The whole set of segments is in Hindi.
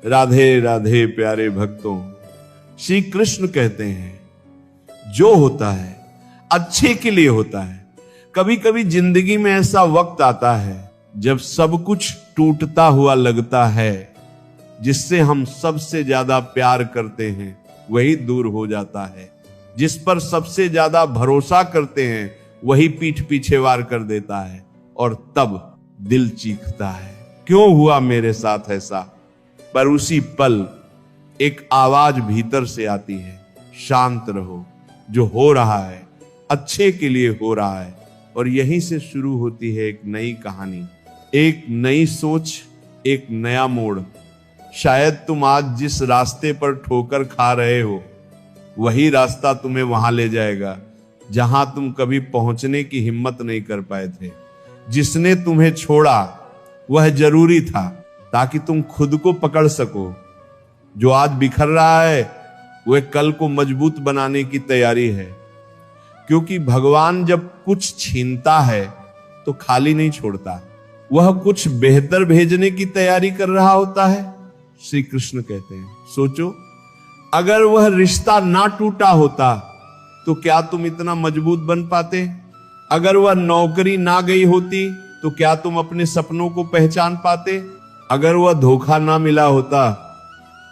राधे राधे प्यारे भक्तों, श्री कृष्ण कहते हैं जो होता है अच्छे के लिए होता है। कभी कभी जिंदगी में ऐसा वक्त आता है जब सब कुछ टूटता हुआ लगता है, जिससे हम सबसे ज्यादा प्यार करते हैं वही दूर हो जाता है, जिस पर सबसे ज्यादा भरोसा करते हैं वही पीठ पीछे वार कर देता है, और तब दिल चीखता है क्यों हुआ मेरे साथ ऐसा। पर उसी पल एक आवाज भीतर से आती है, शांत रहो, जो हो रहा है अच्छे के लिए हो रहा है। और यहीं से शुरू होती है एक नई कहानी, एक नई सोच, एक नया मोड़। शायद तुम आज जिस रास्ते पर ठोकर खा रहे हो वही रास्ता तुम्हें वहां ले जाएगा जहां तुम कभी पहुंचने की हिम्मत नहीं कर पाए थे। जिसने तुम्हें छोड़ा वह जरूरी था ताकि तुम खुद को पकड़ सको। जो आज बिखर रहा है वह कल को मजबूत बनाने की तैयारी है, क्योंकि भगवान जब कुछ छीनता है तो खाली नहीं छोड़ता, वह कुछ बेहतर भेजने की तैयारी कर रहा होता है। श्री कृष्ण कहते हैं सोचो, अगर वह रिश्ता ना टूटा होता तो क्या तुम इतना मजबूत बन पाते? अगर वह नौकरी ना गई होती तो क्या तुम अपने सपनों को पहचान पाते? अगर वह धोखा ना मिला होता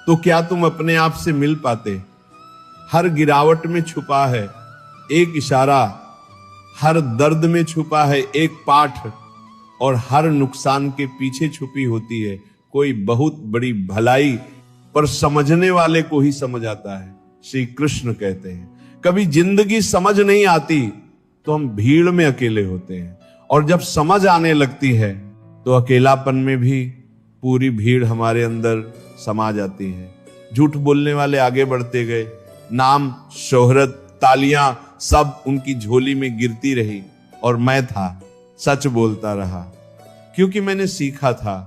तो क्या तुम अपने आप से मिल पाते? हर गिरावट में छुपा है एक इशारा, हर दर्द में छुपा है एक पाठ, और हर नुकसान के पीछे छुपी होती है कोई बहुत बड़ी भलाई। पर समझने वाले को ही समझ आता है। श्री कृष्ण कहते हैं कभी जिंदगी समझ नहीं आती तो हम भीड़ में अकेले होते हैं, और जब समझ आने लगती है तो अकेलापन में भी पूरी भीड़ हमारे अंदर समा जाती है। झूठ बोलने वाले आगे बढ़ते गए, नाम, शोहरत, तालियां सब उनकी झोली में गिरती रही, और मैं था सच बोलता रहा, क्योंकि मैंने सीखा था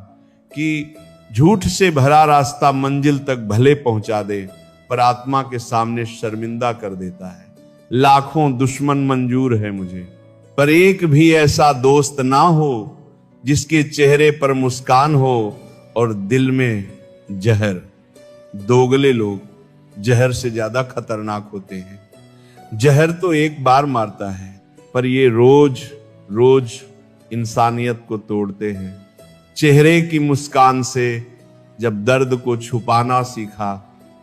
कि झूठ से भरा रास्ता मंजिल तक भले पहुंचा दे पर आत्मा के सामने शर्मिंदा कर देता है। लाखों दुश्मन मंजूर है मुझे, पर एक भी ऐसा दोस्त ना हो जिसके चेहरे पर मुस्कान हो और दिल में जहर। दोगले लोग जहर से ज्यादा खतरनाक होते हैं। जहर तो एक बार मारता है, पर ये रोज रोज इंसानियत को तोड़ते हैं। चेहरे की मुस्कान से जब दर्द को छुपाना सीखा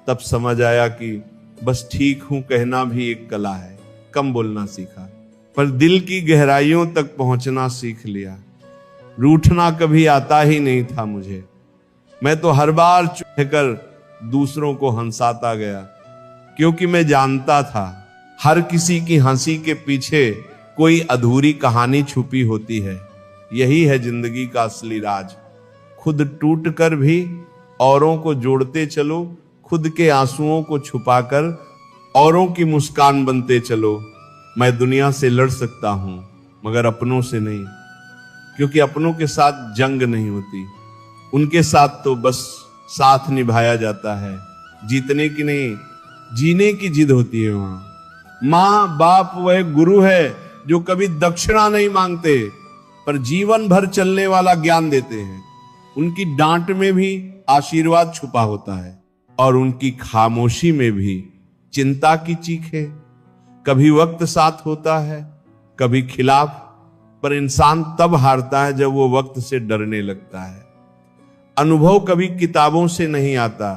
तब समझ आया कि बस ठीक हूं कहना भी एक कला है। कम बोलना सीखा, पर दिल की गहराइयों तक पहुंचना सीख लिया। रूठना कभी आता ही नहीं था मुझे, मैं तो हर बार चुप कर दूसरों को हंसाता गया, क्योंकि मैं जानता था हर किसी की हंसी के पीछे कोई अधूरी कहानी छुपी होती है। यही है जिंदगी का असली राज। खुद टूट कर भी औरों को जोड़ते चलो, खुद के आंसुओं को छुपाकर औरों की मुस्कान बनते चलो। मैं दुनिया से लड़ सकता हूं मगर अपनों से नहीं, क्योंकि अपनों के साथ जंग नहीं होती, उनके साथ तो बस साथ निभाया जाता है। जीतने की नहीं, जीने की जिद होती है वहां। माँ बाप वह गुरु है जो कभी दक्षिणा नहीं मांगते पर जीवन भर चलने वाला ज्ञान देते हैं। उनकी डांट में भी आशीर्वाद छुपा होता है, और उनकी खामोशी में भी चिंता की चीख है। कभी वक्त साथ होता है, कभी खिलाफ, पर इंसान तब हारता है जब वो वक्त से डरने लगता है। अनुभव कभी किताबों से नहीं आता,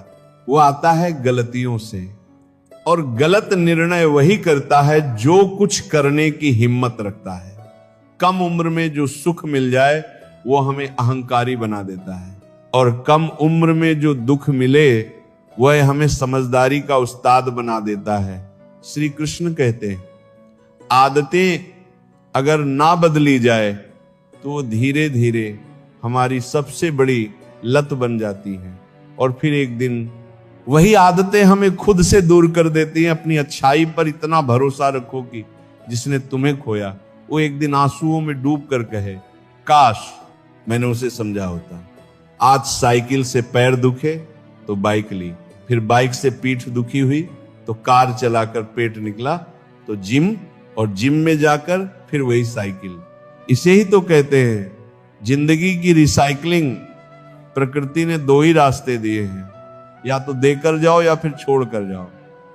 वो आता है गलतियों से, और गलत निर्णय वही करता है जो कुछ करने की हिम्मत रखता है। कम उम्र में जो सुख मिल जाए वो हमें अहंकारी बना देता है, और कम उम्र में जो दुख मिले वह हमें समझदारी का उस्ताद बना देता है। श्री कृष्ण कहते हैं आदतें अगर ना बदली जाए तो वो धीरे धीरे हमारी सबसे बड़ी लत बन जाती है, और फिर एक दिन वही आदतें हमें खुद से दूर कर देती हैं। अपनी अच्छाई पर इतना भरोसा रखो कि जिसने तुम्हें खोया वो एक दिन आंसुओं में डूब कर कहे काश मैंने उसे समझा होता। आज साइकिल से पैर दुखे तो बाइक ली, फिर बाइक से पीठ दुखी हुई तो कार चलाकर पेट निकला तो जिम, और जिम में जाकर फिर वही साइकिल। इसे ही तो कहते हैं जिंदगी की रिसाइकलिंग। प्रकृति ने दो ही रास्ते दिए हैं, या तो देकर जाओ या फिर छोड़ कर जाओ।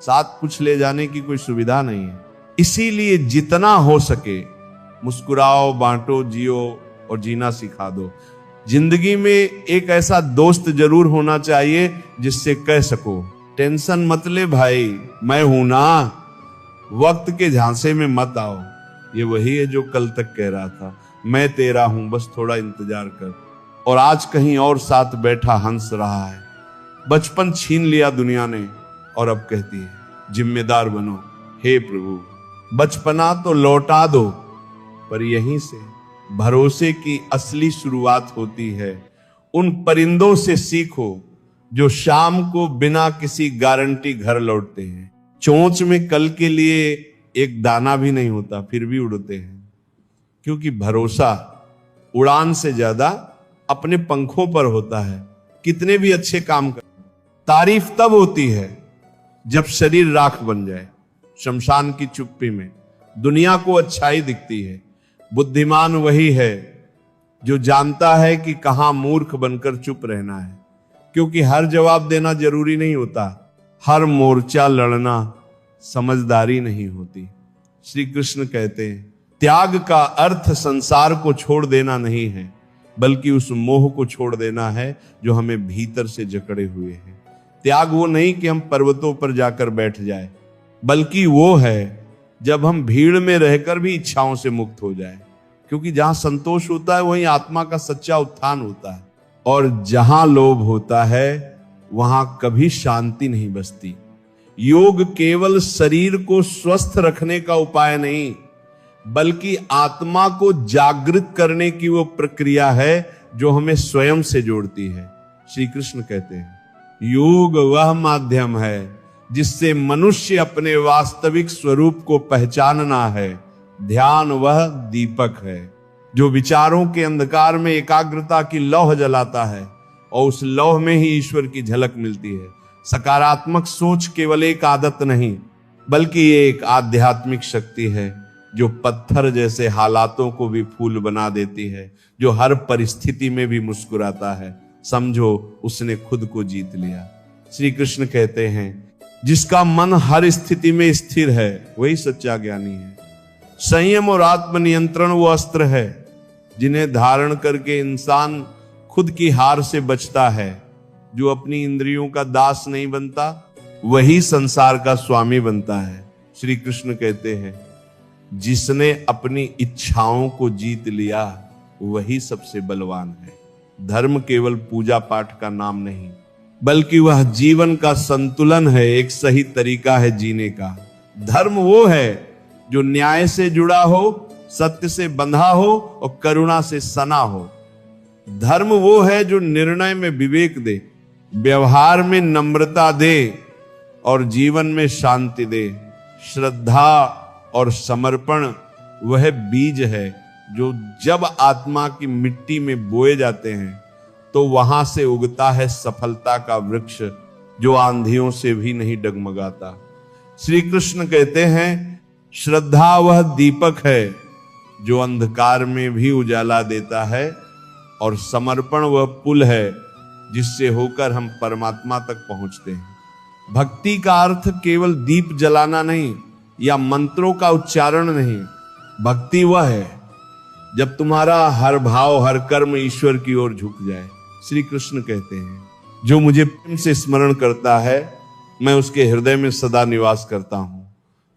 साथ कुछ ले जाने की कोई सुविधा नहीं है। इसीलिए जितना हो सके मुस्कुराओ, बांटो, जियो और जीना सिखा दो। जिंदगी में एक ऐसा दोस्त जरूर होना चाहिए जिससे कह सको, टेंशन मत ले भाई, मैं हूं ना, वक्त के झांसे में मत आओ। ये वही है जो कल तक कह रहा था, मैं तेरा हूं, बस थोड़ा इंतजार कर। और आज कहीं और साथ बैठा हंस रहा है। बचपन छीन लिया दुनिया ने और अब कहती है जिम्मेदार बनो। हे प्रभु, बचपना तो लौटा दो, पर यहीं से भरोसे की असली शुरुआत होती है। उन परिंदों से सीखो जो शाम को बिना किसी गारंटी घर लौटते हैं। चोंच में कल के लिए एक दाना भी नहीं होता, फिर भी उड़ते हैं, क्योंकि भरोसा उड़ान से ज्यादा अपने पंखों पर होता है। कितने भी अच्छे काम कर, तारीफ तब होती है जब शरीर राख बन जाए। शमशान की चुप्पी में दुनिया को अच्छाई दिखती है। बुद्धिमान वही है जो जानता है कि कहां मूर्ख बनकर चुप रहना है, क्योंकि हर जवाब देना जरूरी नहीं होता, हर मोर्चा लड़ना समझदारी नहीं होती। श्री कृष्ण कहते हैं त्याग का अर्थ संसार को छोड़ देना नहीं है, बल्कि उस मोह को छोड़ देना है जो हमें भीतर से जकड़े हुए है। त्याग वो नहीं कि हम पर्वतों पर जाकर बैठ जाए, बल्कि वो है जब हम भीड़ में रहकर भी इच्छाओं से मुक्त हो जाए, क्योंकि जहां संतोष होता है वहीं आत्मा का सच्चा उत्थान होता है। और जहां लोभ होता है वहां कभी शांति नहीं बसती। योग केवल शरीर को स्वस्थ रखने का उपाय नहीं, बल्कि आत्मा को जागृत करने की वो प्रक्रिया है जो हमें स्वयं से जोड़ती है। श्री कृष्ण कहते हैं योग वह माध्यम है जिससे मनुष्य अपने वास्तविक स्वरूप को पहचानना है। ध्यान वह दीपक है जो विचारों के अंधकार में एकाग्रता की लौह जलाता है, और उस लौह में ही ईश्वर की झलक मिलती है। सकारात्मक सोच केवल एक आदत नहीं, बल्कि ये एक आध्यात्मिक शक्ति है जो पत्थर जैसे हालातों को भी फूल बना देती है, जो हर परिस्थिति में भी मुस्कुराता है। समझो उसने खुद को जीत लिया। श्री कृष्ण कहते हैं जिसका मन हर स्थिति में स्थिर है वही सच्चा ज्ञानी है। संयम और आत्मनियंत्रण वो अस्त्र है जिन्हें धारण करके इंसान खुद की हार से बचता है। जो अपनी इंद्रियों का दास नहीं बनता वही संसार का स्वामी बनता है। श्री कृष्ण कहते हैं जिसने अपनी इच्छाओं को जीत लिया वही सबसे बलवान है। धर्म केवल पूजा पाठ का नाम नहीं, बल्कि वह जीवन का संतुलन है, एक सही तरीका है जीने का। धर्म वो है जो न्याय से जुड़ा हो, सत्य से बंधा हो और करुणा से सना हो। धर्म वो है जो निर्णय में विवेक दे, व्यवहार में नम्रता दे और जीवन में शांति दे। श्रद्धा और समर्पण वह बीज है जो जब आत्मा की मिट्टी में बोए जाते हैं तो वहां से उगता है सफलता का वृक्ष जो आंधियों से भी नहीं डगमगाता। श्री कृष्ण कहते हैं श्रद्धा वह दीपक है जो अंधकार में भी उजाला देता है, और समर्पण वह पुल है जिससे होकर हम परमात्मा तक पहुंचते हैं। भक्ति का अर्थ केवल दीप जलाना नहीं या मंत्रों का उच्चारण नहीं। भक्ति वह है जब तुम्हारा हर भाव, हर कर्म ईश्वर की ओर झुक जाए। श्री कृष्ण कहते हैं जो मुझे प्रेम से स्मरण करता है मैं उसके हृदय में सदा निवास करता हूं।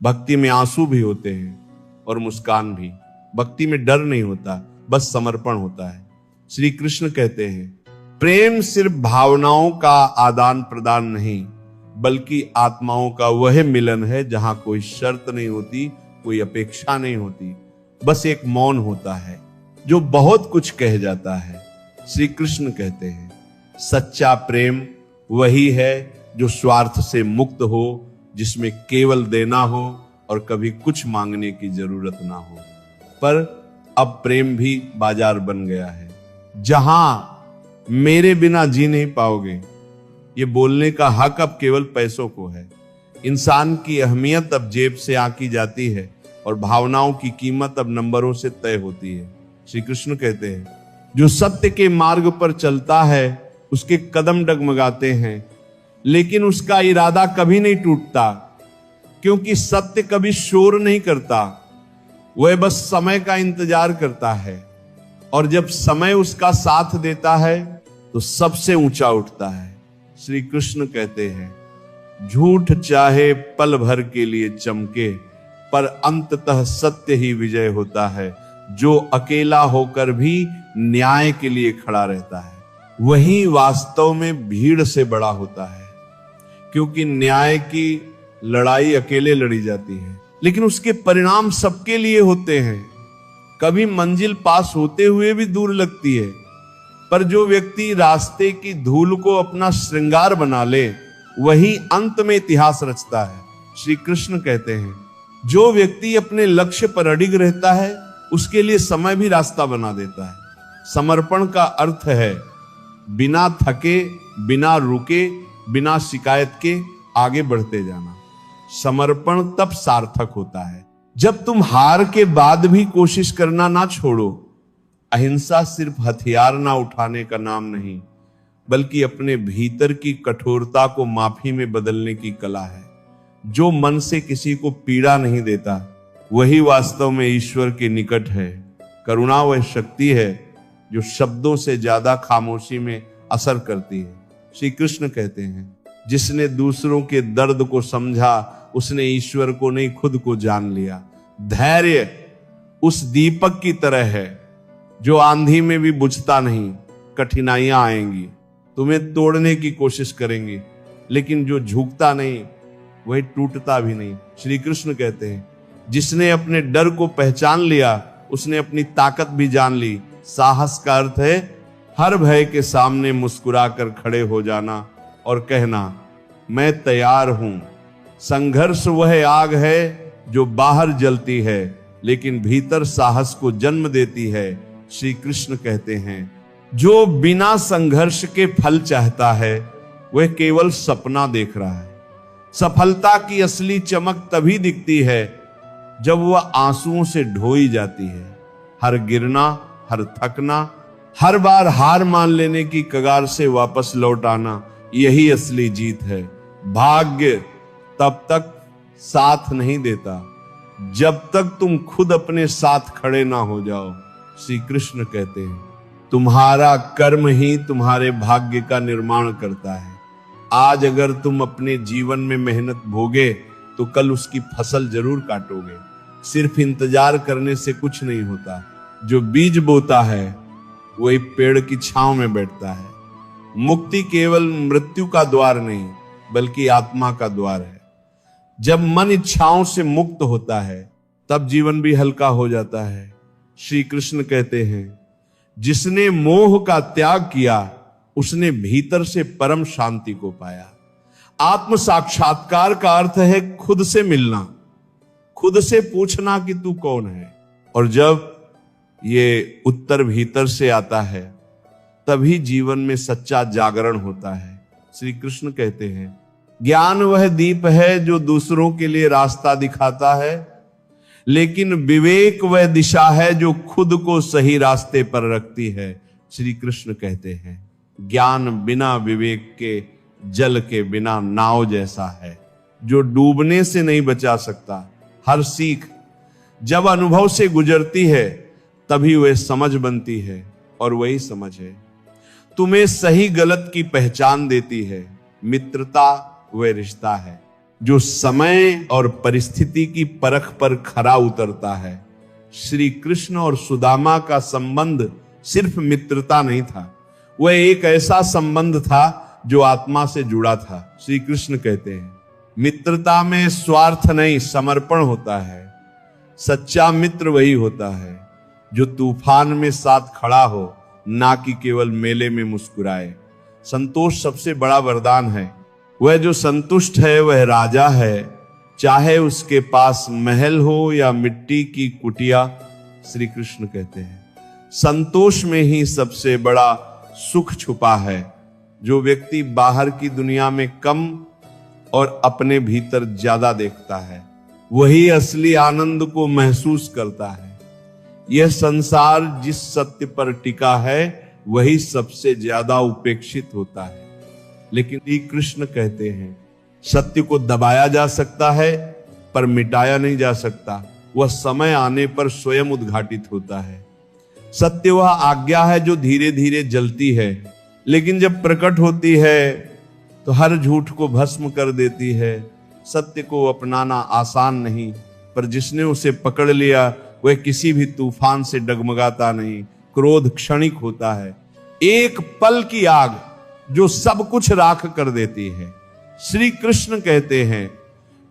भक्ति में आंसू भी होते हैं और मुस्कान भी। भक्ति में डर नहीं होता, बस समर्पण होता है। श्री कृष्ण कहते हैं प्रेम सिर्फ भावनाओं का आदान प्रदान नहीं, बल्कि आत्माओं का वह मिलन है जहां कोई शर्त नहीं होती, कोई अपेक्षा नहीं होती, बस एक मौन होता है जो बहुत कुछ कह जाता है। श्री कृष्ण कहते हैं सच्चा प्रेम वही है जो स्वार्थ से मुक्त हो, जिसमें केवल देना हो और कभी कुछ मांगने की जरूरत ना हो। पर अब प्रेम भी बाजार बन गया है जहां मेरे बिना जी नहीं पाओगे ये बोलने का हक अब केवल पैसों को है। इंसान की अहमियत अब जेब से आंकी जाती है और भावनाओं की कीमत अब नंबरों से तय होती है। श्री कृष्ण कहते हैं जो सत्य के मार्ग पर चलता है उसके कदम डगमगाते हैं, लेकिन उसका इरादा कभी नहीं टूटता, क्योंकि सत्य कभी शोर नहीं करता, वह बस समय का इंतजार करता है, और जब समय उसका साथ देता है तो सबसे ऊंचा उठता है। श्री कृष्ण कहते हैं, झूठ चाहे पल भर के लिए चमके, पर अंततः सत्य ही विजय होता है। जो अकेला होकर भी न्याय के लिए खड़ा रहता है, वही वास्तव में भीड़ से बड़ा होता है, क्योंकि न्याय की लड़ाई अकेले लड़ी जाती है, लेकिन उसके परिणाम सबके लिए होते हैं। कभी मंजिल पास होते हुए भी दूर लगती है, पर जो व्यक्ति रास्ते की धूल को अपना श्रृंगार बना ले, वही अंत में इतिहास रचता है। श्री कृष्ण कहते हैं, जो व्यक्ति अपने लक्ष्य पर अडिग रहता है, उसके लिए समय भी रास्ता बना देता है। समर्पण का अर्थ है बिना थके, बिना रुके, बिना शिकायत के आगे बढ़ते जाना। समर्पण तब सार्थक होता है जब तुम हार के बाद भी कोशिश करना ना छोड़ो। अहिंसा सिर्फ हथियार ना उठाने का नाम नहीं, बल्कि अपने भीतर की कठोरता को माफी में बदलने की कला है। जो मन से किसी को पीड़ा नहीं देता, वही वास्तव में ईश्वर के निकट है। करुणा वह शक्ति है जो शब्दों से ज्यादा खामोशी में असर करती है। श्री कृष्ण कहते हैं, जिसने दूसरों के दर्द को समझा, उसने ईश्वर को नहीं खुद को जान लिया। धैर्य उस दीपक की तरह है जो आंधी में भी बुझता नहीं। कठिनाइयां आएंगी, तुम्हें तोड़ने की कोशिश करेंगी, लेकिन जो झुकता नहीं वही टूटता भी नहीं। श्री कृष्ण कहते हैं, जिसने अपने डर को पहचान लिया, उसने अपनी ताकत भी जान ली। साहस का अर्थ है हर भय के सामने मुस्कुराकर खड़े हो जाना और कहना, मैं तैयार हूं। संघर्ष वह आग है जो बाहर जलती है, लेकिन भीतर साहस को जन्म देती है। श्री कृष्ण कहते हैं, जो बिना संघर्ष के फल चाहता है, वह केवल सपना देख रहा है। सफलता की असली चमक तभी दिखती है जब वह आंसुओं से ढोई जाती है। हर गिरना, हर थकना, हर बार हार मान लेने की कगार से वापस लौट आना, यही असली जीत है। भाग्य तब तक साथ नहीं देता जब तक तुम खुद अपने साथ खड़े ना हो जाओ। श्री कृष्ण कहते हैं, तुम्हारा कर्म ही तुम्हारे भाग्य का निर्माण करता है। आज अगर तुम अपने जीवन में मेहनत भोगे तो कल उसकी फसल जरूर काटोगे। सिर्फ इंतजार करने से कुछ नहीं होता। जो बीज बोता है वही पेड़ की छांव में बैठता है। मुक्ति केवल मृत्यु का द्वार नहीं, बल्कि आत्मा का द्वार है। जब मन इच्छाओं से मुक्त होता है, तब जीवन भी हल्का हो जाता है। श्री कृष्ण कहते हैं, जिसने मोह का त्याग किया, उसने भीतर से परम शांति को पाया। आत्म साक्षात्कार का अर्थ है खुद से मिलना, खुद से पूछना कि तू कौन है। और जब ये उत्तर भीतर से आता है, तभी जीवन में सच्चा जागरण होता है। श्री कृष्ण कहते हैं, ज्ञान वह दीप है जो दूसरों के लिए रास्ता दिखाता है, लेकिन विवेक वह दिशा है जो खुद को सही रास्ते पर रखती है। श्री कृष्ण कहते हैं, ज्ञान बिना विवेक के जल के बिना नाव जैसा है, जो डूबने से नहीं बचा सकता। हर सीख जब अनुभव से गुजरती है, तभी वह समझ बनती है, और वही समझ है तुम्हें सही गलत की पहचान देती है। मित्रता वह रिश्ता है जो समय और परिस्थिति की परख पर खरा उतरता है। श्री कृष्ण और सुदामा का संबंध सिर्फ मित्रता नहीं था, वह एक ऐसा संबंध था जो आत्मा से जुड़ा था। श्री कृष्ण कहते हैं, मित्रता में स्वार्थ नहीं, समर्पण होता है। सच्चा मित्र वही होता है जो तूफान में साथ खड़ा हो, ना कि केवल मेले में मुस्कुराए। संतोष सबसे बड़ा वरदान है। वह जो संतुष्ट है वह राजा है, चाहे उसके पास महल हो या मिट्टी की कुटिया। श्री कृष्ण कहते हैं, संतोष में ही सबसे बड़ा सुख छुपा है। जो व्यक्ति बाहर की दुनिया में कम और अपने भीतर ज्यादा देखता है, वही असली आनंद को महसूस करता है। यह संसार जिस सत्य पर टिका है, वही सबसे ज्यादा उपेक्षित होता है। लेकिन श्री कृष्ण कहते हैं सत्य को दबाया जा सकता है पर मिटाया नहीं जा सकता। वह समय आने पर स्वयं उद्घाटित होता है। सत्य वह आज्ञा है जो धीरे धीरे जलती है, लेकिन जब प्रकट होती है तो हर झूठ को भस्म कर देती है। सत्य को अपनाना आसान नहीं, पर जिसने उसे पकड़ लिया वह किसी भी तूफान से डगमगाता नहीं। क्रोध क्षणिक होता है, एक पल की आग जो सब कुछ राख कर देती है। श्री कृष्ण कहते हैं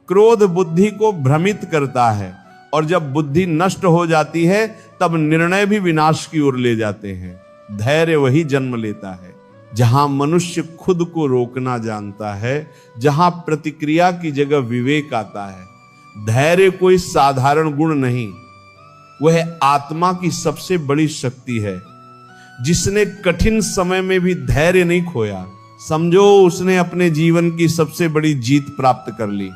क्रोध बुद्धि को भ्रमित करता है, और जब बुद्धि नष्ट हो जाती है तब निर्णय भी विनाश की ओर ले जाते हैं। धैर्य वही जन्म लेता है जहां मनुष्य खुद को रोकना जानता है, जहां प्रतिक्रिया की जगह विवेक आता है। धैर्य कोई साधारण गुण नहीं, वह आत्मा की सबसे बड़ी शक्ति है। जिसने कठिन समय में भी धैर्य नहीं खोया, समझो उसने अपने जीवन की सबसे बड़ी जीत प्राप्त कर ली।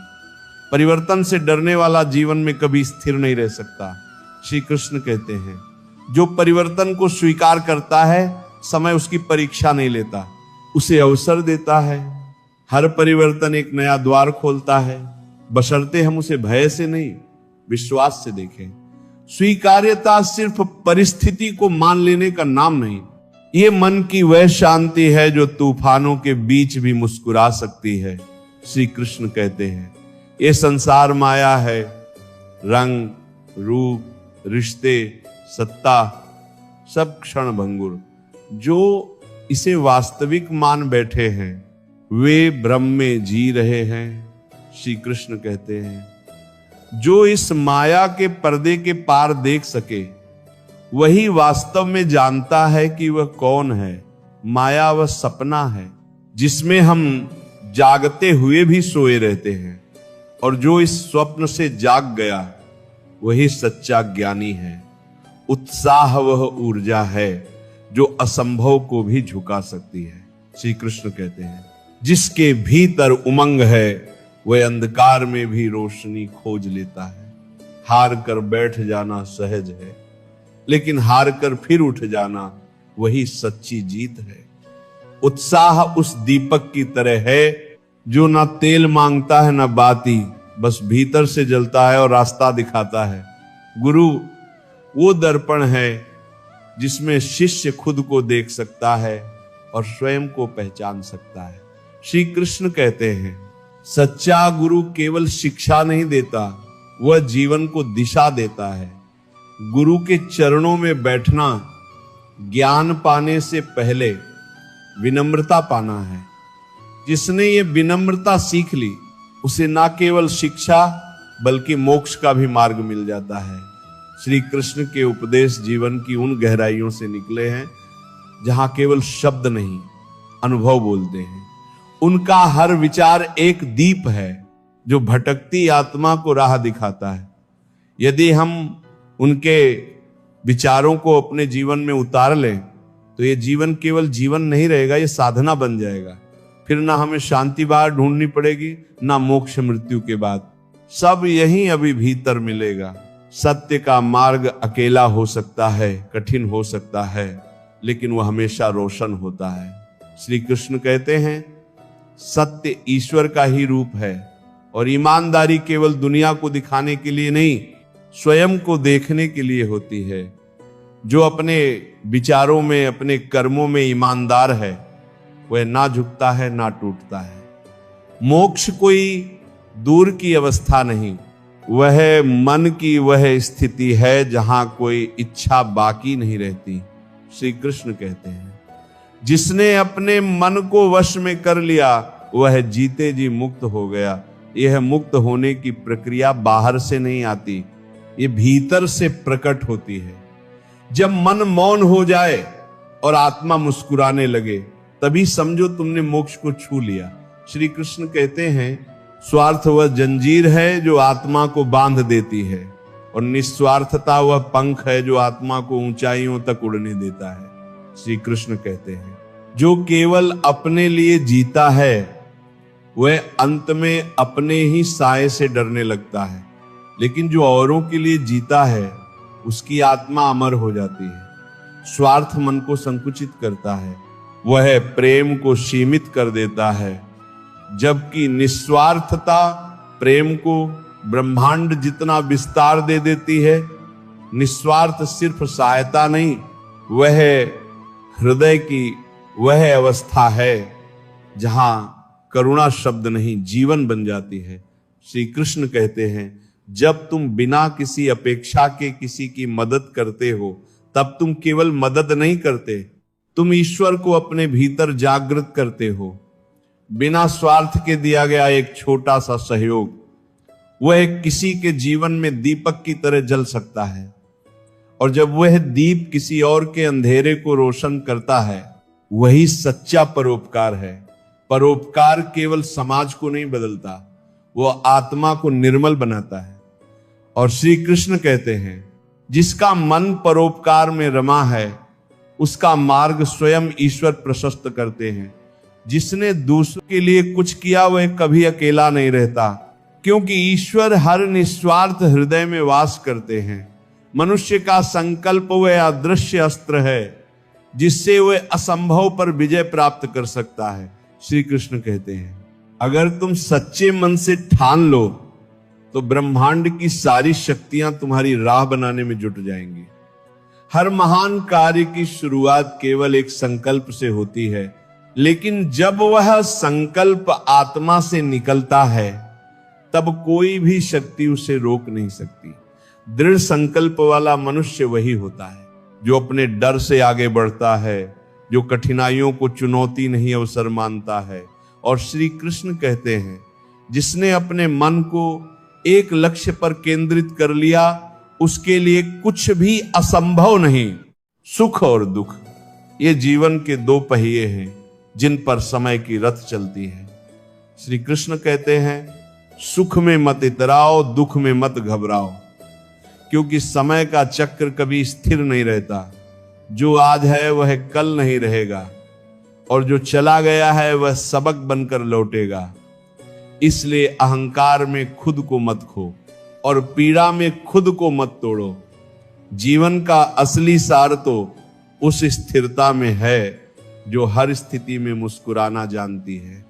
परिवर्तन से डरने वाला जीवन में कभी स्थिर नहीं रह सकता। श्री कृष्ण कहते हैं जो परिवर्तन को स्वीकार करता है, समय उसकी परीक्षा नहीं लेता, उसे अवसर देता है। हर परिवर्तन एक नया द्वार खोलता है, बशर्ते हम उसे भय से नहीं विश्वास से देखें। स्वीकार्यता सिर्फ परिस्थिति को मान लेने का नाम नहीं, ये मन की वह शांति है जो तूफानों के बीच भी मुस्कुरा सकती है। श्री कृष्ण कहते हैं ये संसार माया है। रंग, रूप, रिश्ते, सत्ता सब क्षण भंगुर। जो इसे वास्तविक मान बैठे हैं वे ब्रह्म में जी रहे हैं। श्री कृष्ण कहते हैं जो इस माया के पर्दे के पार देख सके वही वास्तव में जानता है कि वह कौन है। माया वह सपना है जिसमें हम जागते हुए भी सोए रहते हैं, और जो इस स्वप्न से जाग गया वही सच्चा ज्ञानी है। उत्साह वह ऊर्जा है जो असंभव को भी झुका सकती है। श्री कृष्ण कहते हैं जिसके भीतर उमंग है वह अंधकार में भी रोशनी खोज लेता है। हार कर बैठ जाना सहज है, लेकिन हार कर फिर उठ जाना वही सच्ची जीत है। उत्साह उस दीपक की तरह है जो ना तेल मांगता है ना बाती, बस भीतर से जलता है और रास्ता दिखाता है। गुरु वो दर्पण है जिसमें शिष्य खुद को देख सकता है और स्वयं को पहचान सकता है। श्री कृष्ण कहते हैं सच्चा गुरु केवल शिक्षा नहीं देता, वह जीवन को दिशा देता है। गुरु के चरणों में बैठना ज्ञान पाने से पहले विनम्रता पाना है। जिसने ये विनम्रता सीख ली उसे ना केवल शिक्षा बल्कि मोक्ष का भी मार्ग मिल जाता है। श्री कृष्ण के उपदेश जीवन की उन गहराइयों से निकले हैं जहां केवल शब्द नहीं अनुभव बोलते हैं। उनका हर विचार एक दीप है जो भटकती आत्मा को राह दिखाता है। यदि हम उनके विचारों को अपने जीवन में उतार लें तो ये जीवन केवल जीवन नहीं रहेगा, ये साधना बन जाएगा। फिर ना हमें शांति बाहर ढूंढनी पड़ेगी, ना मोक्ष मृत्यु के बाद, सब यहीं अभी भीतर मिलेगा। सत्य का मार्ग अकेला हो सकता है, कठिन हो सकता है, लेकिन वह हमेशा रोशन होता है। श्री कृष्ण कहते हैं सत्य ईश्वर का ही रूप है, और ईमानदारी केवल दुनिया को दिखाने के लिए नहीं, स्वयं को देखने के लिए होती है। जो अपने विचारों में, अपने कर्मों में ईमानदार है वह ना झुकता है ना टूटता है। मोक्ष कोई दूर की अवस्था नहीं, वह मन की वह स्थिति है जहां कोई इच्छा बाकी नहीं रहती। श्री कृष्ण कहते हैं जिसने अपने मन को वश में कर लिया वह जीते जी मुक्त हो गया। यह मुक्त होने की प्रक्रिया बाहर से नहीं आती, ये भीतर से प्रकट होती है। जब मन मौन हो जाए और आत्मा मुस्कुराने लगे तभी समझो तुमने मोक्ष को छू लिया। श्री कृष्ण कहते हैं स्वार्थ वह जंजीर है जो आत्मा को बांध देती है, और निस्वार्थता वह पंख है जो आत्मा को ऊंचाइयों तक उड़ने देता है। श्री कृष्ण कहते हैं जो केवल अपने लिए जीता है वह अंत में अपने ही साए से डरने लगता है, लेकिन जो औरों के लिए जीता है उसकी आत्मा अमर हो जाती है। स्वार्थ मन को संकुचित करता है, वह प्रेम को सीमित कर देता है, जबकि निस्वार्थता प्रेम को ब्रह्मांड जितना विस्तार दे देती है। निस्वार्थ सिर्फ सहायता नहीं, वह हृदय की वह अवस्था है जहां करुणा शब्द नहीं जीवन बन जाती है। श्री कृष्ण कहते हैं, जब तुम बिना किसी अपेक्षा के किसी की मदद करते हो, तब तुम केवल मदद नहीं करते, तुम ईश्वर को अपने भीतर जागृत करते हो। बिना स्वार्थ के दिया गया एक छोटा सा सहयोग, वह किसी के जीवन में दीपक की तरह जल सकता है, और जब वह दीप किसी और के अंधेरे को रोशन करता है, वही सच्चा परोपकार है। परोपकार केवल समाज को नहीं बदलता, वह आत्मा को निर्मल बनाता है। और श्री कृष्ण कहते हैं, जिसका मन परोपकार में रमा है, उसका मार्ग स्वयं ईश्वर प्रशस्त करते हैं। जिसने दूसरों के लिए कुछ किया वह कभी अकेला नहीं रहता, क्योंकि ईश्वर हर निस्वार्थ हृदय में वास करते हैं। मनुष्य का संकल्प वह अदृश्य अस्त्र है जिससे वह असंभव पर विजय प्राप्त कर सकता है। श्री कृष्ण कहते हैं, अगर तुम सच्चे मन से ठान लो तो ब्रह्मांड की सारी शक्तियां तुम्हारी राह बनाने में जुट जाएंगी। हर महान कार्य की शुरुआत केवल एक संकल्प से होती है, लेकिन जब वह संकल्प आत्मा से निकलता है, तब कोई भी शक्ति उसे रोक नहीं सकती। दृढ़ संकल्प वाला मनुष्य वही होता है जो अपने डर से आगे बढ़ता है, जो कठिनाइयों को चुनौती नहीं अवसर मानता है। और श्री कृष्ण कहते हैं, जिसने अपने मन को एक लक्ष्य पर केंद्रित कर लिया, उसके लिए कुछ भी असंभव नहीं। सुख और दुख ये जीवन के दो पहिए हैं जिन पर समय की रथ चलती है। श्री कृष्ण कहते हैं, सुख में मत इतराओ, दुख में मत घबराओ, क्योंकि समय का चक्र कभी स्थिर नहीं रहता। जो आज है वह कल नहीं रहेगा, और जो चला गया है वह सबक बनकर लौटेगा। इसलिए अहंकार में खुद को मत खो और पीड़ा में खुद को मत तोड़ो। जीवन का असली सार तो उस स्थिरता में है जो हर स्थिति में मुस्कुराना जानती है।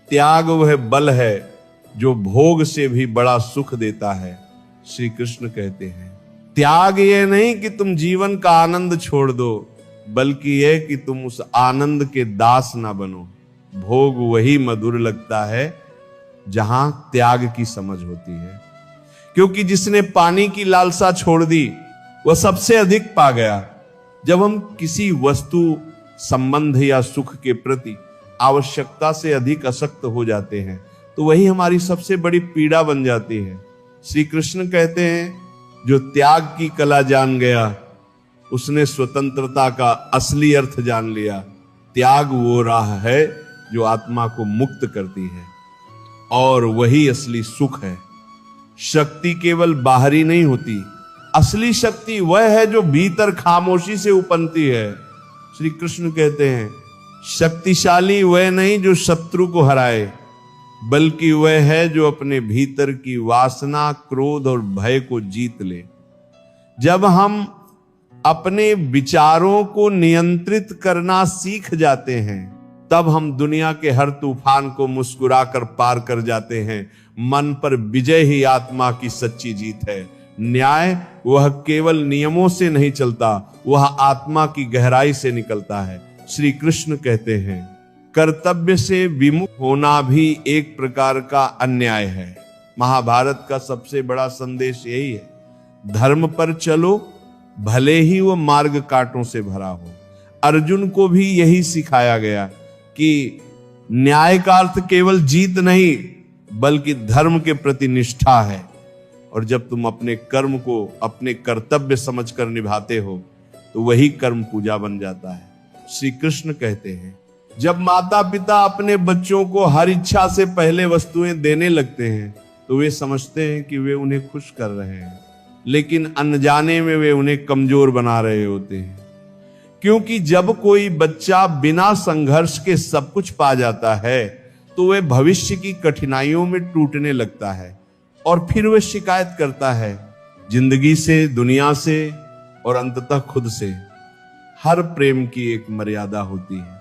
त्याग वह बल है जो भोग से भी बड़ा सुख देता है। श्री कृष्ण कहते हैं, त्याग ये नहीं कि तुम जीवन का आनंद छोड़ दो, बल्कि यह कि तुम उस आनंद के दास ना बनो। भोग वही मधुर लगता है जहां त्याग की समझ होती है, क्योंकि जिसने पानी की लालसा छोड़ दी वह सबसे अधिक पा गया। जब हम किसी वस्तु, संबंध या सुख के प्रति आवश्यकता से अधिक आसक्त हो जाते हैं, तो वही हमारी सबसे बड़ी पीड़ा बन जाती है। श्री कृष्ण कहते हैं, जो त्याग की कला जान गया उसने स्वतंत्रता का असली अर्थ जान लिया। त्याग वो राह है जो आत्मा को मुक्त करती है, और वही असली सुख है। शक्ति केवल बाहरी नहीं होती, असली शक्ति वह है जो भीतर खामोशी से उपनती है। श्री कृष्ण कहते हैं, शक्तिशाली वह नहीं जो शत्रु को हराए, बल्कि वह है जो अपने भीतर की वासना, क्रोध और भय को जीत ले। जब हम अपने विचारों को नियंत्रित करना सीख जाते हैं, तब हम दुनिया के हर तूफान को मुस्कुराकर पार कर जाते हैं। मन पर विजय ही आत्मा की सच्ची जीत है। न्याय वह केवल नियमों से नहीं चलता, वह आत्मा की गहराई से निकलता है। श्री कृष्ण कहते हैं, कर्तव्य से विमुख होना भी एक प्रकार का अन्याय है। महाभारत का सबसे बड़ा संदेश यही है, धर्म पर चलो, भले ही वो मार्ग कांटों से भरा हो। अर्जुन को भी यही सिखाया गया कि न्याय का अर्थ केवल जीत नहीं, बल्कि धर्म के प्रति निष्ठा है। और जब तुम अपने कर्म को अपने कर्तव्य समझकर निभाते हो, तो वही कर्म पूजा बन जाता है। श्री कृष्ण कहते हैं, जब माता पिता अपने बच्चों को हर इच्छा से पहले वस्तुएं देने लगते हैं, तो वे समझते हैं कि वे उन्हें खुश कर रहे हैं, लेकिन अनजाने में वे उन्हें कमजोर बना रहे होते हैं। क्योंकि जब कोई बच्चा बिना संघर्ष के सब कुछ पा जाता है, तो वह भविष्य की कठिनाइयों में टूटने लगता है, और फिर वह शिकायत करता है जिंदगी से, दुनिया से और अंततः खुद से। हर प्रेम की एक मर्यादा होती है।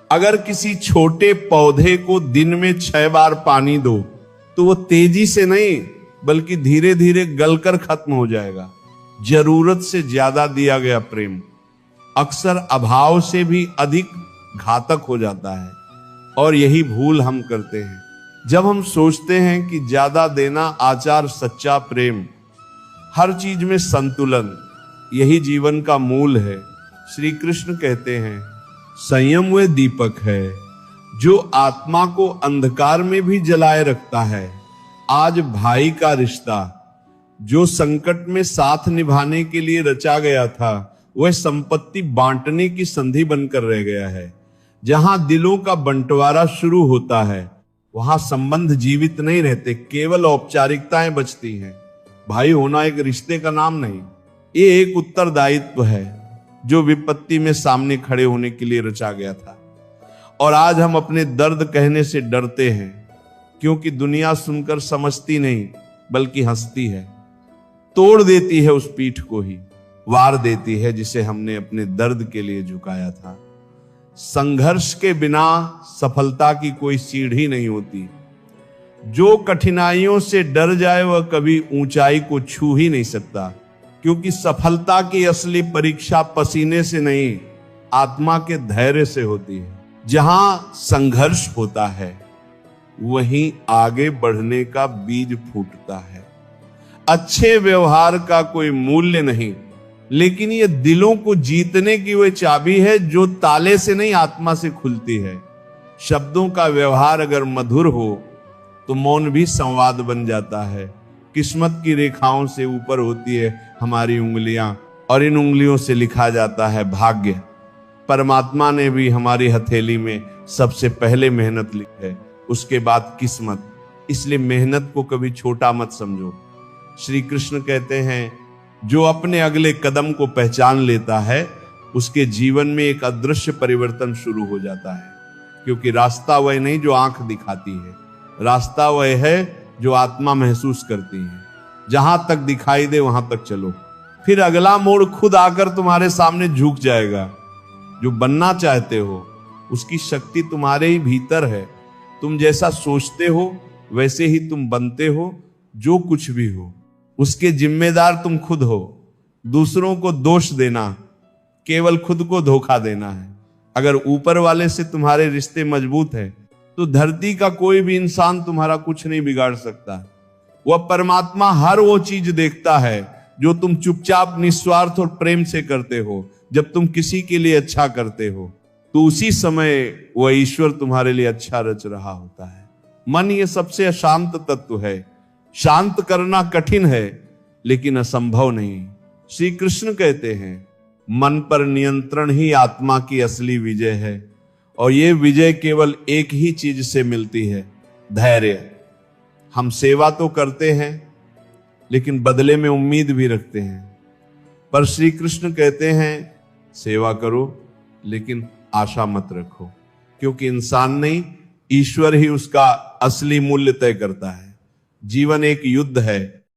अगर किसी छोटे पौधे को दिन में 6 बार पानी दो तो वो तेजी से नहीं बल्कि धीरे धीरे गलकर खत्म हो जाएगा। जरूरत से ज्यादा दिया गया प्रेम अक्सर अभाव से भी अधिक घातक हो जाता है, और यही भूल हम करते हैं जब हम सोचते हैं कि ज्यादा देना आचार सच्चा प्रेम। हर चीज में संतुलन, यही जीवन का मूल है। श्री कृष्ण कहते हैं, संयम वे दीपक है जो आत्मा को अंधकार में भी जलाए रखता है। आज भाई का रिश्ता जो संकट में साथ निभाने के लिए रचा गया था, वह संपत्ति बांटने की संधि बनकर रह गया है। जहां दिलों का बंटवारा शुरू होता है वहां संबंध जीवित नहीं रहते, केवल औपचारिकताएं बचती हैं। भाई होना एक रिश्ते का नाम नहीं, ये एक उत्तरदायित्व है जो विपत्ति में सामने खड़े होने के लिए रचा गया था। और आज हम अपने दर्द कहने से डरते हैं क्योंकि दुनिया सुनकर समझती नहीं बल्कि हंसती है, तोड़ देती है उस पीठ को ही, वार देती है जिसे हमने अपने दर्द के लिए झुकाया था। संघर्ष के बिना सफलता की कोई सीढ़ी नहीं होती। जो कठिनाइयों से डर जाए वह कभी ऊंचाई को छू ही नहीं सकता, क्योंकि सफलता की असली परीक्षा पसीने से नहीं, आत्मा के धैर्य से होती है। जहां संघर्ष होता है वहीं आगे बढ़ने का बीज फूटता है। अच्छे व्यवहार का कोई मूल्य नहीं, लेकिन ये दिलों को जीतने की वह चाबी है जो ताले से नहीं आत्मा से खुलती है। शब्दों का व्यवहार अगर मधुर हो तो मौन भी संवाद बन जाता है। किस्मत की रेखाओं से ऊपर होती है हमारी उंगलियां, और इन उंगलियों से लिखा जाता है भाग्य। परमात्मा ने भी हमारी हथेली में सबसे पहले मेहनत लिखी है, उसके बाद किस्मत। इसलिए मेहनत को कभी छोटा मत समझो। श्री कृष्ण कहते हैं, जो अपने अगले कदम को पहचान लेता है उसके जीवन में एक अदृश्य परिवर्तन शुरू हो जाता है। क्योंकि रास्ता वह नहीं जो आंख दिखाती है, रास्ता वह है जो आत्मा महसूस करती है। जहां तक दिखाई दे वहां तक चलो, फिर अगला मोड़ खुद आकर तुम्हारे सामने झुक जाएगा। जो बनना चाहते हो उसकी शक्ति तुम्हारे ही भीतर है। तुम जैसा सोचते हो वैसे ही तुम बनते हो। जो कुछ भी हो उसके जिम्मेदार तुम खुद हो। दूसरों को दोष देना केवल खुद को धोखा देना है। अगर ऊपर वाले से तुम्हारे रिश्ते मजबूत हैं तो धरती का कोई भी इंसान तुम्हारा कुछ नहीं बिगाड़ सकता। वह परमात्मा हर वो चीज देखता है जो तुम चुपचाप निस्वार्थ और प्रेम से करते हो। जब तुम किसी के लिए अच्छा करते हो तो उसी समय वह ईश्वर तुम्हारे लिए अच्छा रच रहा होता है। मन ये सबसे अशांत तत्व है। शांत करना कठिन है लेकिन असंभव नहीं। श्री कृष्ण कहते हैं, मन पर नियंत्रण ही आत्मा की असली विजय है। और यह विजय केवल एक ही चीज से मिलती है, धैर्य। हम सेवा तो करते हैं लेकिन बदले में उम्मीद भी रखते हैं। पर श्री कृष्ण कहते हैं, सेवा करो लेकिन आशा मत रखो, क्योंकि इंसान नहीं ईश्वर ही उसका असली मूल्य तय करता है। जीवन एक युद्ध है